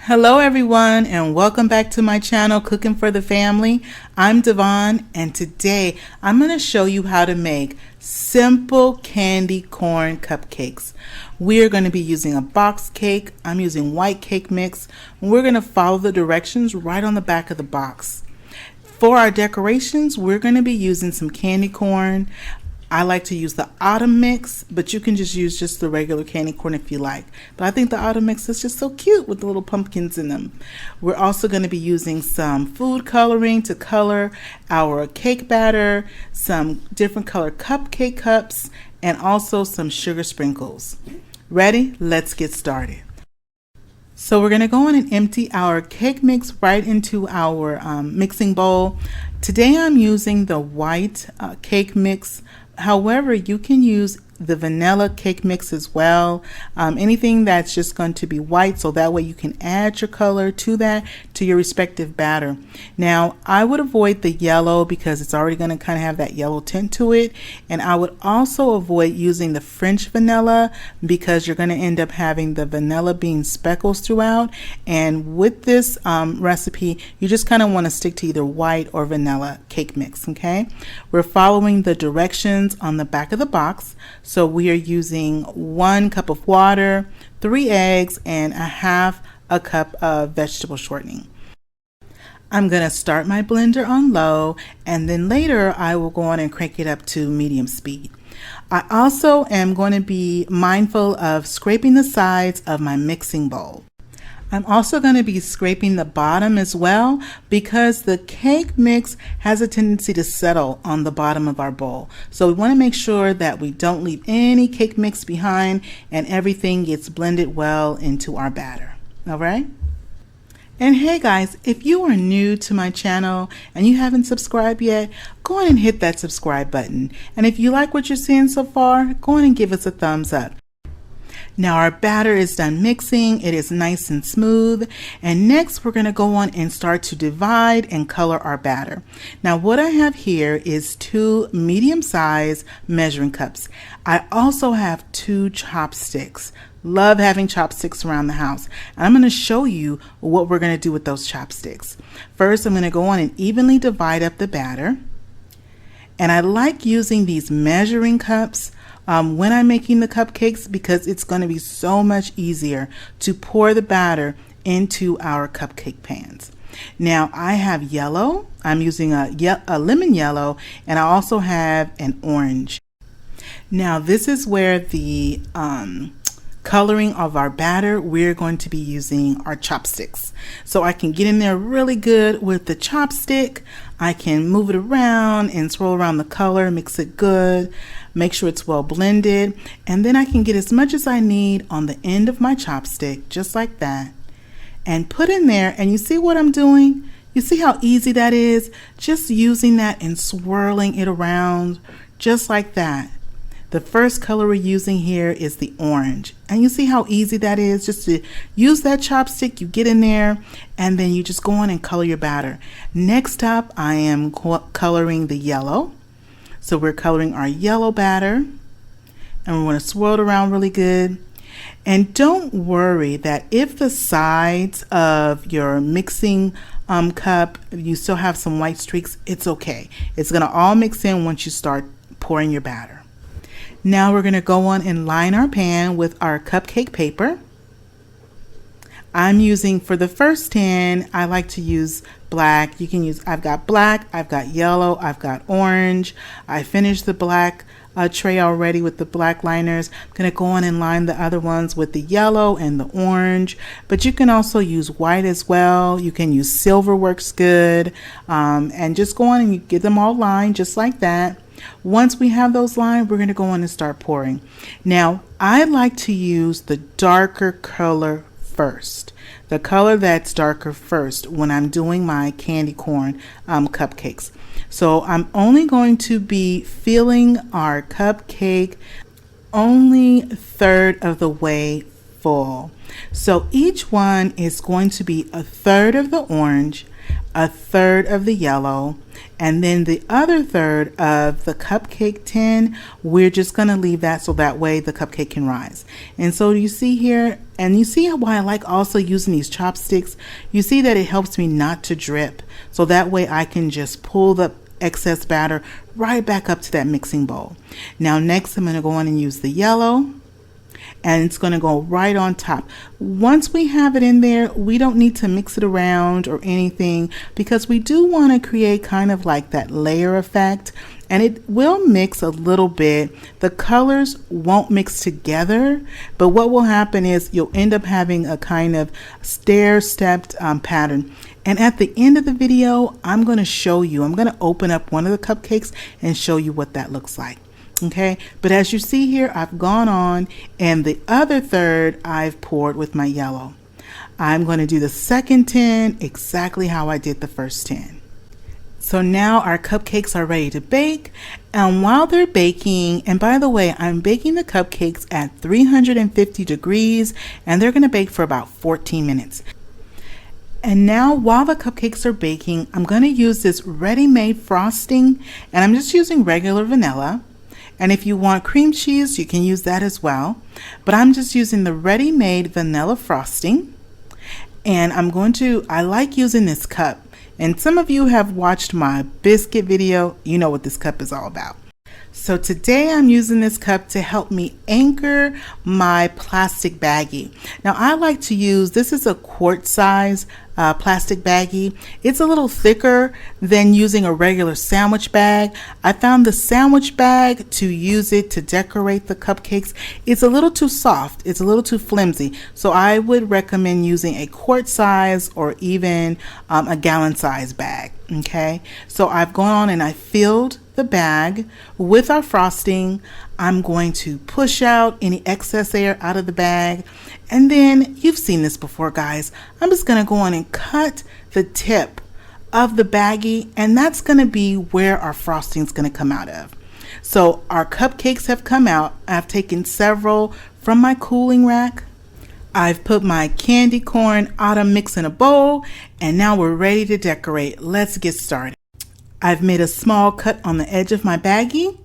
Hello everyone, and welcome back to my channel Cooking for the Family. I'm Devon, and today I'm going to show you how to make simple candy corn cupcakes. We're going to be using a box cake. I'm using white cake mix, and we're going to follow the directions right on the back of the box. For our decorations, we're going to be using some candy corn. I like to use the autumn mix, but you can just use the regular candy corn if you like. But I think the autumn mix is just so cute with the little pumpkins in them. We're also going to be using some food coloring to color our cake batter, some different color cupcake cups, and also some sugar sprinkles. Ready? Let's get started. So we're going to go on and empty our cake mix right into our mixing bowl. Today I'm using the white cake mix. However, you can use the vanilla cake mix as well. Anything that's just going to be white, so that way you can add your color to that, to your respective batter. Now, I would avoid the yellow because it's already going to kind of have that yellow tint to it. And I would also avoid using the French vanilla because you're going to end up having the vanilla bean speckles throughout. And with this recipe, you just kind of want to stick to either white or vanilla cake mix, okay? We're following the directions on the back of the box. So we are using 1 cup of water, 3 eggs, and 1/2 a cup of vegetable shortening. I'm going to start my blender on low, and then later I will go on and crank it up to medium speed. I also am going to be mindful of scraping the sides of my mixing bowl. I'm also going to be scraping the bottom as well because the cake mix has a tendency to settle on the bottom of our bowl. So we want to make sure that we don't leave any cake mix behind and everything gets blended well into our batter. All right? And hey guys, if you are new to my channel and you haven't subscribed yet, go on and hit that subscribe button. And if you like what you're seeing so far, go on and give us a thumbs up. Now our batter is done mixing. It is nice and smooth. And next we're going to go on and start to divide and color our batter. Now what I have here is 2 medium-sized measuring cups. I also have 2 chopsticks. Love having chopsticks around the house. And I'm going to show you what we're going to do with those chopsticks. First, I'm going to go on and evenly divide up the batter. And I like using these measuring cups when I'm making the cupcakes because it's going to be so much easier to pour the batter into our cupcake pans. Now I have yellow. I'm using a lemon yellow, and I also have an orange. Now this is where the coloring of our batter, we're going to be using our chopsticks. So I can get in there really good with the chopstick. I can move it around and swirl around the color, mix it good, make sure it's well blended, and then I can get as much as I need on the end of my chopstick, just like that, and put in there. And you see what I'm doing? You see how easy that is? Just using that and swirling it around just like that. The first color we're using here is the orange. And you see how easy that is? Just to use that chopstick, you get in there, and then you just go on and color your batter. Next up, I am coloring the yellow. So we're coloring our yellow batter, and we want to swirl it around really good. And don't worry that if the sides of your mixing cup, you still have some white streaks, it's okay. It's going to all mix in once you start pouring your batter. Now we're going to go on and line our pan with our cupcake paper. I'm using, for the first 10, I like to use black. You can use, I've got black, I've got yellow, I've got orange. I finished the black tray already with the black liners. I'm going to go on and line the other ones with the yellow and the orange. But you can also use white as well. You can use silver, works good. And just go on and you get them all lined just like that. Once we have those lined, we're going to go on and start pouring. Now, I like to use the darker color first. The color that's darker first when I'm doing my candy corn cupcakes. So I'm only going to be filling our cupcake only 1/3 of the way full. So each one is going to be 1/3 of the orange, a third of the yellow, and then the other third of the cupcake tin, we're just going to leave that so that way the cupcake can rise. And so you see here, and you see why I like also using these chopsticks. You see that it helps me not to drip, so that way I can just pull the excess batter right back up to that mixing bowl. Now next I'm going to go on and use the yellow, and it's going to go right on top. Once we have it in there, we don't need to mix it around or anything, because we do want to create kind of like that layer effect, and it will mix a little bit. The colors won't mix together, but what will happen is you'll end up having a kind of stair-stepped pattern. And at the end of the video, I'm going to show you, I'm going to open up one of the cupcakes and show you what that looks like. Okay, but as you see here, I've gone on, and the other third I've poured with my yellow. I'm going to do the second tin exactly how I did the first tin. So now our cupcakes are ready to bake, and while they're baking, and by the way, I'm baking the cupcakes at 350 degrees, and they're going to bake for about 14 minutes. And now while the cupcakes are baking, I'm going to use this ready-made frosting, and I'm just using regular vanilla. And if you want cream cheese, you can use that as well. But I'm just using the ready-made vanilla frosting. And I like using this cup. And some of you have watched my biscuit video. You know what this cup is all about. So today I'm using this cup to help me anchor my plastic baggie. Now I like to use, this is a quart size plastic baggie. It's a little thicker than using a regular sandwich bag. I found the sandwich bag, to use it to decorate the cupcakes, it's a little too soft, it's a little too flimsy. So I would recommend using a quart size or even a gallon size bag. Okay, so I've gone on and I filled the bag with our frosting. I'm going to push out any excess air out of the bag, and then you've seen this before, guys. I'm just going to go on and cut the tip of the baggie, and that's going to be where our frosting is going to come out of. So our cupcakes have come out. I've taken several from my cooling rack. I've put my candy corn autumn mix in a bowl, and now we're ready to decorate. Let's get started. I've made a small cut on the edge of my baggie,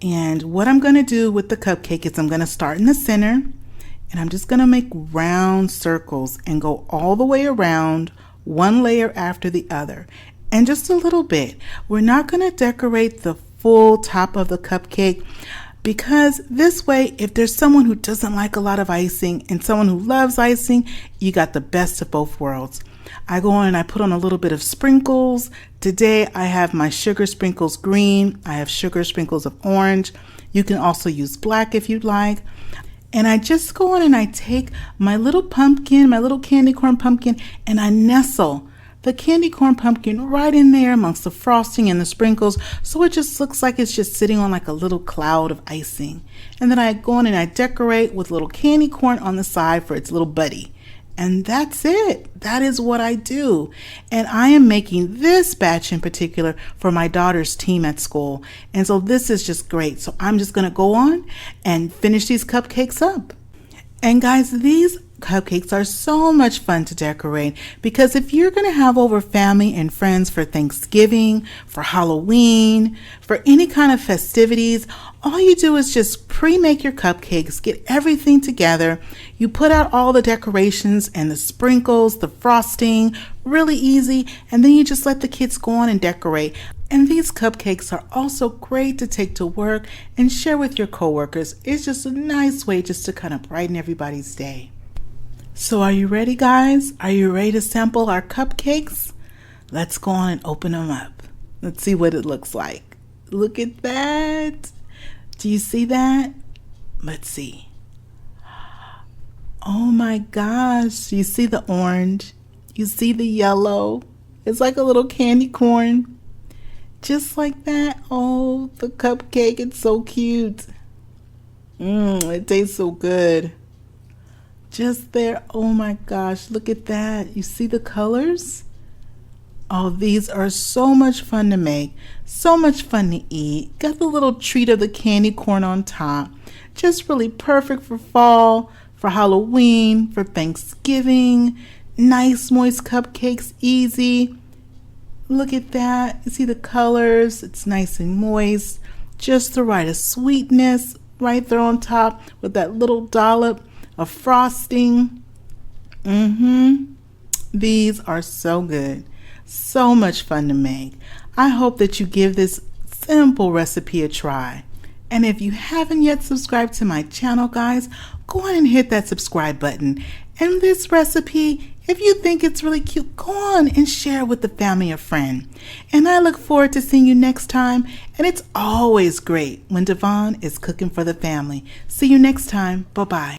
and what I'm going to do with the cupcake is I'm going to start in the center, and I'm just going to make round circles and go all the way around, one layer after the other, and just a little bit. We're not going to decorate the full top of the cupcake, because this way, if there's someone who doesn't like a lot of icing and someone who loves icing, you got the best of both worlds. I go on and I put on a little bit of sprinkles. Today I have my sugar sprinkles green. I have sugar sprinkles of orange. You can also use black if you'd like. And I just go on and I take my little pumpkin, my little candy corn pumpkin, and I nestle the candy corn pumpkin right in there amongst the frosting and the sprinkles, so it just looks like it's just sitting on like a little cloud of icing. And then I go on and I decorate with little candy corn on the side for its little buddy. And that's it. That is what I do. And I am making this batch in particular for my daughter's team at school. And so this is just great. So I'm just going to go on and finish these cupcakes up. And guys, these cupcakes are so much fun to decorate, because if you're going to have over family and friends for Thanksgiving, for Halloween, for any kind of festivities, all you do is just pre-make your cupcakes, get everything together. You put out all the decorations and the sprinkles, the frosting, really easy, and then you just let the kids go on and decorate. And these cupcakes are also great to take to work and share with your coworkers. It's just a nice way just to kind of brighten everybody's day. So are you ready, guys? Are you ready to sample our cupcakes? Let's go on and open them up. Let's see what it looks like. Look at that. Do you see that? Let's see. Oh my gosh. You see the orange? You see the yellow? It's like a little candy corn. Just like that. Oh, the cupcake. It's so cute. It tastes so good. Just there. Oh my gosh, look at that. You see the colors? Oh, these are so much fun to make, so much fun to eat. Got the little treat of the candy corn on top. Just really perfect for fall, for Halloween, for Thanksgiving. Nice moist cupcakes, easy. Look at that. You see the colors? It's nice and moist. Just the right of sweetness right there on top with that little dollop of frosting. These are so good. So much fun to make. I hope that you give this simple recipe a try. And if you haven't yet subscribed to my channel, guys, go on and hit that subscribe button. And this recipe, if you think it's really cute, go on and share it with the family or friend. And I look forward to seeing you next time. And it's always great when Devon is cooking for the family. See you next time. Bye-bye.